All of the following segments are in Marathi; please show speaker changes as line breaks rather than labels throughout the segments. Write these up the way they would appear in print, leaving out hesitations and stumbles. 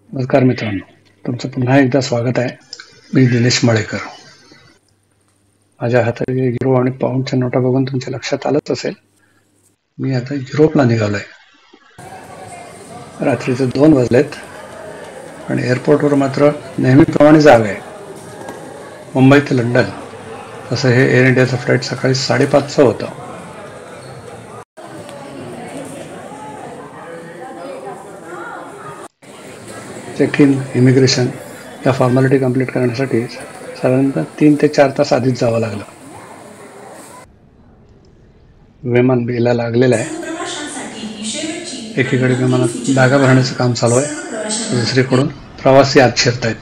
नमस्कार मित्रांनो, तुमचं पुन्हा एकदा स्वागत आहे. मी दिनेश मळेकर. माझ्या हातात युरो आणि पाऊंडच्या नोटा बघून तुमच्या लक्षात आलंच असेल, मी आता युरोपला निघालोय. रात्रीचे 2 वाजलेत आणि एअरपोर्टवर मात्र नेहमीप्रमाणे जाग आहे. मुंबई ते लंडन असं हे एअर इंडियाचं फ्लाईट सकाळी 5:30चं होतं. चेक इन, इमिग्रेशन या फॉर्मॅलिटी कंप्लीट करण्यासाठी साधारणतः 3 ते 4 तास आधीच जावं लागलं. विमान बेला लागलेलं आहे. एकीकडे विमानात बॅगा भरण्याचं काम चालू आहे, दुसरीकडून प्रवासी आत शिरतायत.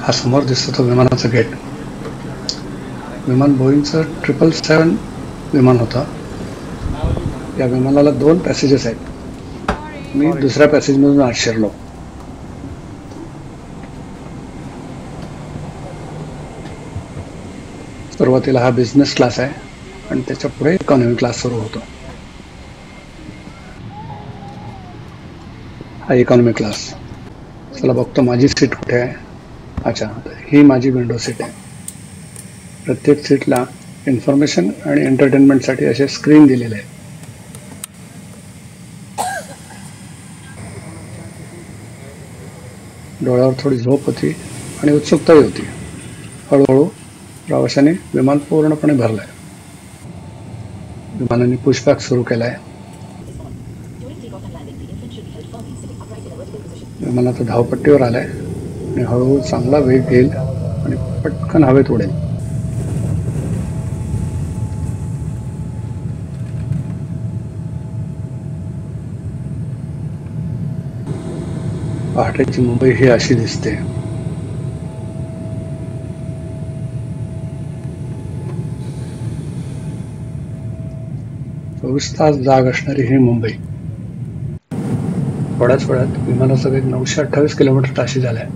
हा समोर दिसतो तो विमानाचा गेट. विमान बोईंगचं 777 विमान होतं. या विमानाला 2 पॅसेजेस आहेत. मी दुसऱ्या पॅसेजमधून आत शिरलो. सुरुवातीला हा बिझनेस क्लास आहे आणि त्याच्या पुढे इकॉनॉमी क्लास सुरू होतो. हा इकॉनॉमी क्लास. चला बघतो माझी सीट कुठे आहे. अच्छा, ही माझी विंडो सीट आहे. प्रत्येक सीटला इन्फॉर्मेशन आणि एंटरटेनमेंटसाठी असे स्क्रीन दिलेले आहेत. डोळ्यावर थोडी झोप होती आणि उत्सुकताही होती. हळूहळू प्रवाशाने विमान पूर्णपणे भरलंय. विमानाने पुशबॅक सुरू केलाय. विमान आता धावपट्टीवर आलाय आणि हळूहळू चांगला वेग घेईल आणि पटकन हवेत उडेल. पहाटेची मुंबई ही अशी दिसते. चोवीस तास जाग असणारी ही मुंबई. थोड्याच वेळात विमानाचा वेग 928 किलोमीटर ताशी झालाय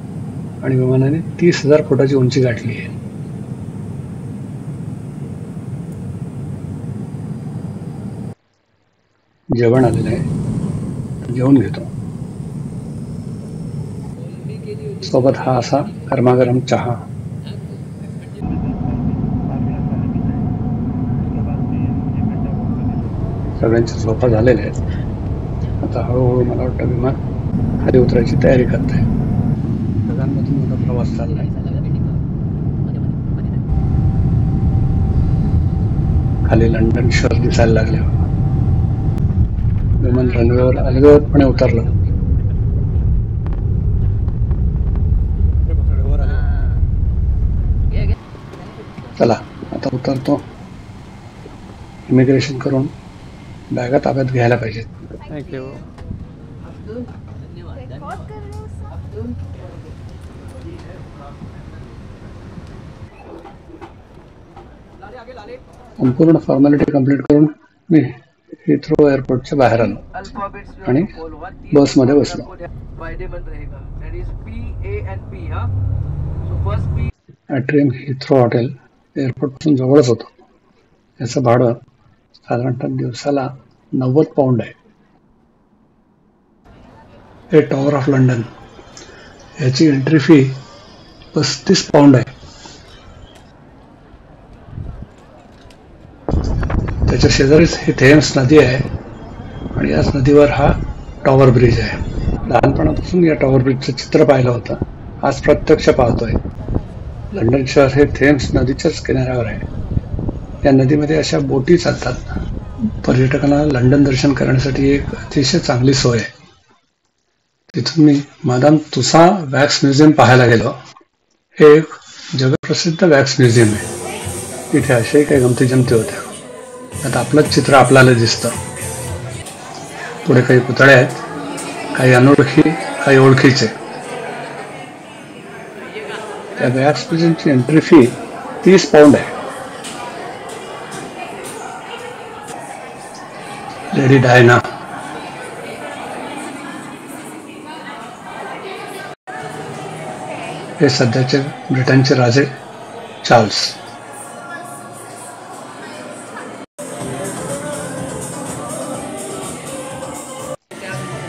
आणि विमानाने 30,000 फुटाची उंची गाठली आहे. जेवण आलेलं आहे, जेवून घेतो. सोबत हा असा गरमागरम चहा. सगळ्यांच्या झोपा झालेल्या आहेत. आता हळूहळू मला वाटतं विमान खाली उतरायची तयारी करत आहे. ढगांमधून माझा प्रवास चाललाय. खाली लंडन शहर दिसायला लागले. विमान रनवेवर अलगदपणे उतरलं. चला आता उतरतो. इमिग्रेशन करून बॅगा ताब्यात घ्यायला पाहिजेत.
थँक्यू.
संपूर्ण फॉर्मॅलिटी कंप्लीट करून मी हिथ्रो एअरपोर्टच्या बाहेर आलो आणि बसमध्ये बसलो. ॲट्रियम हिथ्रो हॉटेल एअरपोर्टपासून जवळच होतं. याचं भाडं साधारणतः दिवसाला 90 पाऊंड आहे. हे टॉवर ऑफ लंडन. याची एंट्री फी 35 पाऊंड आहे. त्याच्या शेजारीच ही थेम्स नदी आहे आणि याच नदीवर हा टॉवर ब्रिज आहे. लहानपणापासून या टॉवर ब्रिजचं चित्र पाहिलं होतं, आज प्रत्यक्ष पाहतोय. लंडन शहर हे थेम्स नदीच्याच किनाऱ्यावर आहे. या नदीमध्ये अशा बोटी चालतात. पर्यटकांना लंडन दर्शन करण्यासाठी एक अतिशय चांगली सोय आहे. तिथून मी मादाम तुसा वॅक्स म्युझियम पाहायला गेलो. हे एक जगप्रसिद्ध वॅक्स म्युझियम आहे. इथे अशाही काही गमती जमती होत्या. आता आपलंच चित्र आपल्याला दिसतं. पुढे काही पुतळे आहेत, काही अनोळखी, काही ओळखीचे. त्या वॅक्स म्युझियमची एंट्री फी 30 पाऊंड आहे. लेडी डायना, हे सध्याचे ब्रिटनचे राजे चार्ल्स.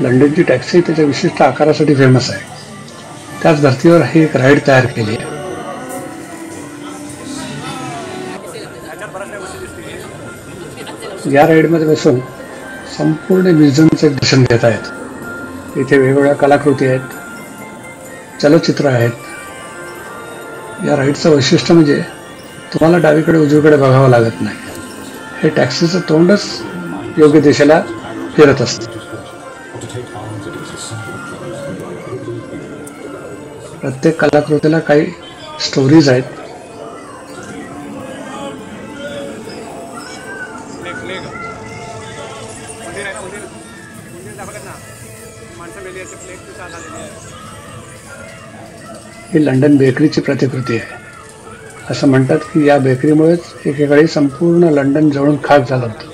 लंडनची टॅक्सी त्याच्या विशिष्ट आकारासाठी फेमस आहे. त्याच धर्तीवर ही एक राईड तयार केली आहे. या राईडमध्ये बसून संपूर्ण म्युझियमचे दर्शन घेता येत. इथे वेगवेगळ्या कलाकृती आहेत, चलचित्र आहेत. या राईडचं वैशिष्ट्य म्हणजे तुम्हाला डावीकडे उजवीकडे बघावं लागत नाही. हे टॅक्सीचं तोंडच योग्य दिशेला फिरत असतं. प्रत्येक कलाकृतीला काही स्टोरीज आहेत. ही लंडन बेकरीची प्रतिकृती आहे. असं म्हणतात की या बेकरीमुळेच एकेकाळी संपूर्ण लंडन जळून खाक झालं होतं.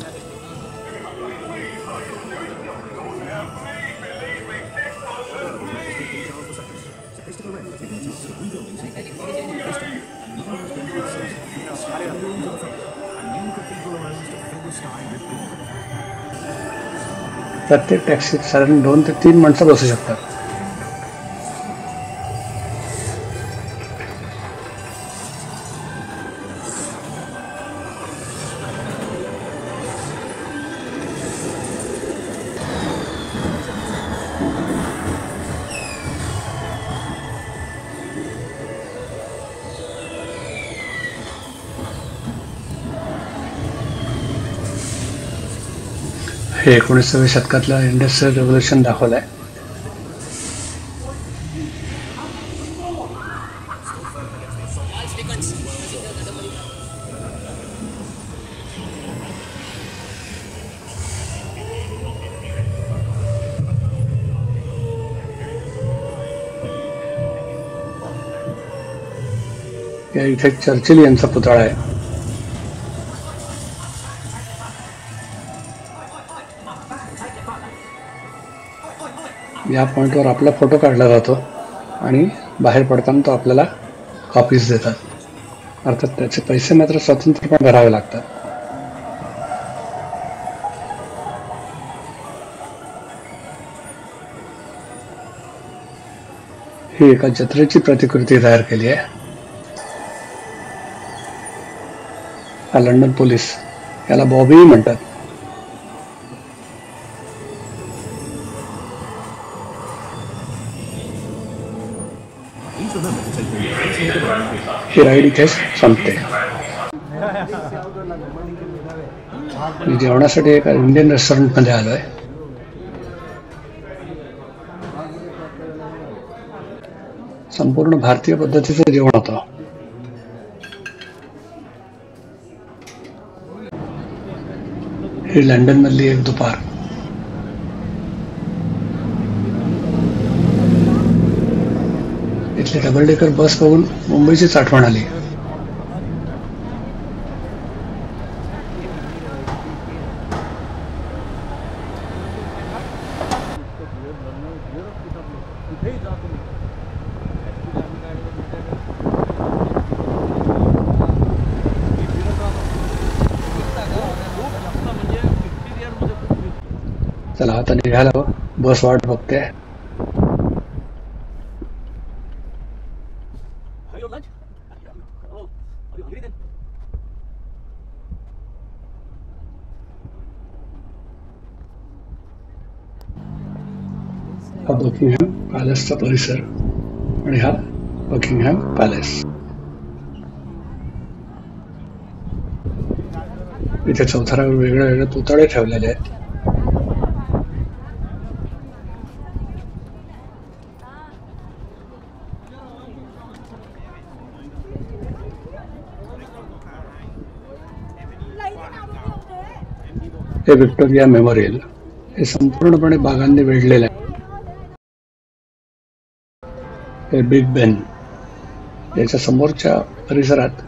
प्रत्येक टॅक्सीत साधारण 2 ते 3 माणसं बसू शकतात. हे 19व्या शतकातलं इंडस्ट्रियल रेव्होल्यूशन दाखवलंय. या इथे चर्चिल यांचा पुतळा आहे. या पॉइंटवर आपला फोटो काढला जातो आणि बाहेर पडताना तो आपल्याला कॉपीज देतात. अर्थात त्याचे पैसे मात्र स्वतंत्रपणे भरावे लागतात. ही एका जत्रेची प्रतिकृती तयार केली आहे. हा लंडन पोलीस, याला बॉबी म्हणतात. ही राईड इथे संपते. मी जेवणासाठी एका इंडियन रेस्टॉरंट मध्ये आलोय. संपूर्ण भारतीय पद्धतीचं जेवण होतं. ही लंडन मधली एक दुपार. इथली डबल डेकर बस बघून मुंबईचीच आठवण आली. चला आता निघालो, बस वाट बघते. हा बकिंगहॅम पॅलेसचा परिसर आणि हा बकिंगहॅम पॅलेस. इथे चौथऱ्यावर वेगळे वेगळे पुतळे ठेवलेले आहेत. हे व्हिक्टोरिया मेमोरियल हे संपूर्णपणे बागांनी वेढलेले आहे. हे बिग बेन, याच्या समोरच्या परिसरात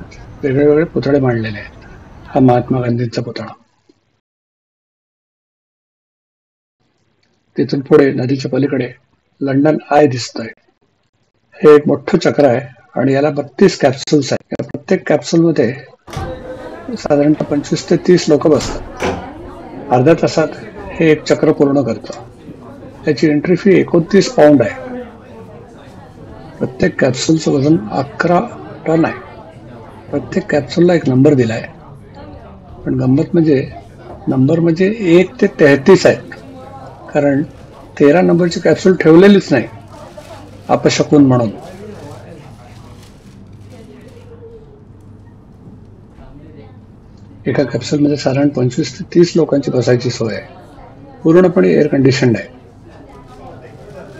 वेगळे वेगळे पुतळे मांडलेले आहेत. हा महात्मा गांधींचा पुतळा. तिथून पुढे नदीच्या पलीकडे लंडन आय दिसतोय. हे एक मोठं चक्र आहे आणि याला 32 कॅप्सूल्स आहेत. या प्रत्येक कॅप्सूलमध्ये साधारणतः 25 ते 30 लोक बसतात. अर्ध्या तासात हे एक चक्र पूर्ण करतं. त्याची एंट्री फी 29 पाऊंड आहे. प्रत्येक कॅप्सूलचं वजन 11 टन आहे. प्रत्येक कॅप्सूलला एक नंबर दिलाय, पण गंमत म्हणजे नंबर म्हणजे 1 ते 33 आहेत, कारण 13 नंबरची कॅप्सूल ठेवलेलीच नाही अपशकुन म्हणून. एका कॅप्सूलमध्ये साधारण 25 ते 30 लोकांची बसायची सोय आहे. पूर्णपणे एअर कंडिशन्ड आहे.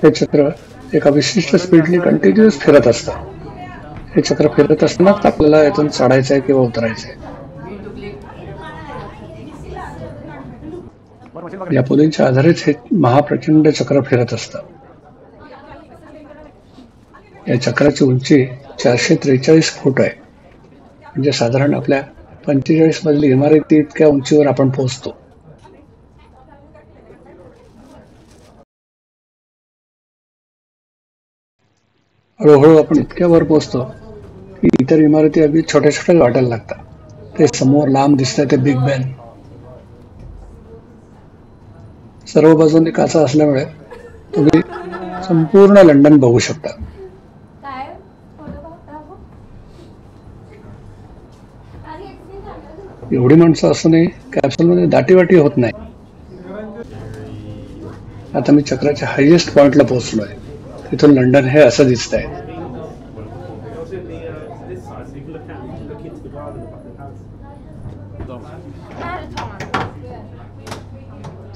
हे चक्र एका विशिष्ट स्पीडनी कंटिन्युअस फिरत असतं. हे चक्र फिरत असतानाच आपल्याला यातून चढायचं आहे किंवा उतरायचं आहे. या पुलींच्या आधारेच हे महाप्रचंड चक्र फिरत असतं. या चक्राची उंची 443 फूट आहे. म्हणजे साधारण आपल्या 45 मजली इमारती इतक्या उंचीवर आपण पोहोचतो. हळूहळू आपण इतक्या वर पोहोचतो की इतर इमारती अगदी छोट्या छोट्या वाटायला लागतात. ते समोर लांब दिसतंय ते बिग बेन. सर्व बाजूंनी काचा असल्यामुळे तुम्ही संपूर्ण लंडन बघू शकता. एवढी माणसं असूनही कॅप्सूलमध्ये दाटीवाटी होत नाही. आता मी चक्राच्या हायेस्ट पॉइंटला पोहोचलोय. तिथून लंडन हे असं दिसतंय.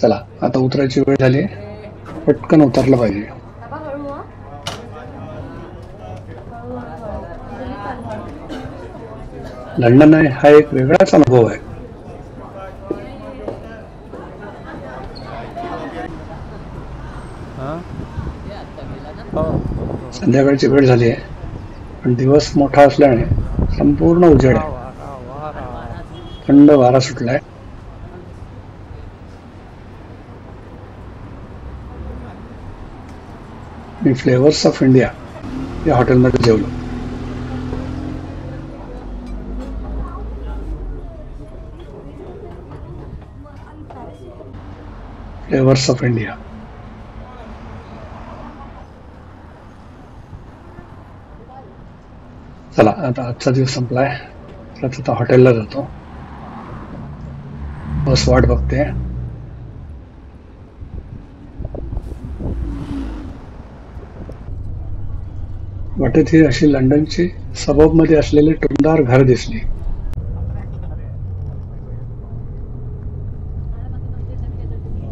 चला, आता उतरायची वेळ झाली. पटकन उतरलं पाहिजे. लंडन हा एक वेगळाच अनुभव आहे. संध्याकाळची वेळ झाली आहे, पण दिवस मोठा असल्याने संपूर्ण उजेड आहे. थंड वारा सुटलाय. मी फ्लेवर्स ऑफ इंडिया या हॉटेलमध्ये जेवलो. Flavours of India. चला, आता आजचा दिवस संपलाय. तर आता हॉटेलला जातो. बस वाट बघते. वाटेत ही अशी लंडनची सबब मध्ये असलेली टुमदार घर दिसली.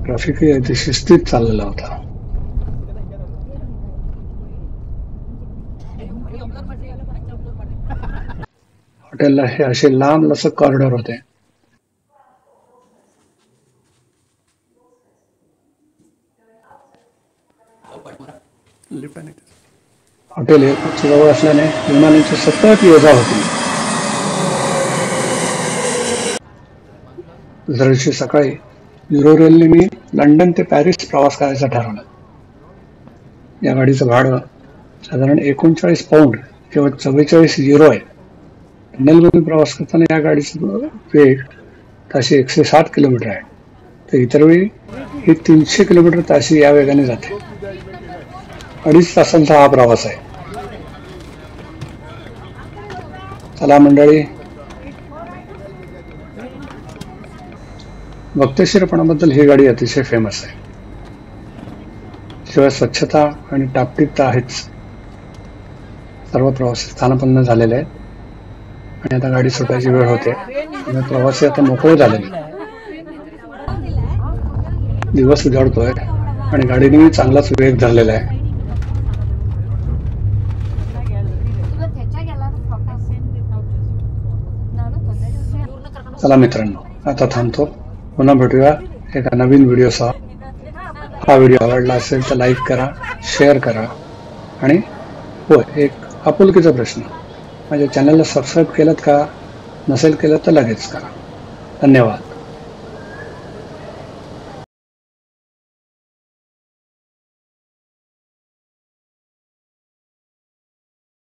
ट्रॅफिकही अति शिस्तीत चाललेला होता. हॉटेलला हे असे लांब लचक कॉरिडॉर होते. हॉटेल एअरपोर्टच्या जवळ असल्याने विमानांची सतत ये-जा होती. दुसऱ्या दिवशी सकाळी युरोरेलने मी लंडन ते पॅरिस प्रवास करायचा ठरवला. या गाडीचं भाडं साधारण 39 पाऊंड किंवा 44 युरो आहे. टनेलमधून प्रवास करताना या गाडीचा वेग ताशी 107 किलोमीटर आहे. तर इतर वेळी ही 300 किलोमीटर ताशी या वेगाने जाते. 2.5 तासांचा हा प्रवास आहे. चला मंडळी, वक्तशीरपणाबद्दल ही गाडी अतिशय फेमस आहे. शिवाय स्वच्छता आणि टापटीपता आहेच. सर्व प्रवासी स्थानापन्न झालेले आहेत आणि आता गाडी सुटायची वेळ होते. प्रवासी आता मोकळे झालेले. दिवस उजाडतोय आणि गाडीने चांगलाच वेग धरलेला आहे. चला मित्रांनो, आता थांबतो. पुन्हा भेटूया एका नवीन व्हिडिओसह. हा व्हिडिओ आवडला असेल तर लाईक करा, शेअर करा आणि होय, एक आपुलकीचा प्रश्न, माझ्या चॅनलला सबस्क्राईब केलं का? नसेल केलं तर लगेच करा. धन्यवाद.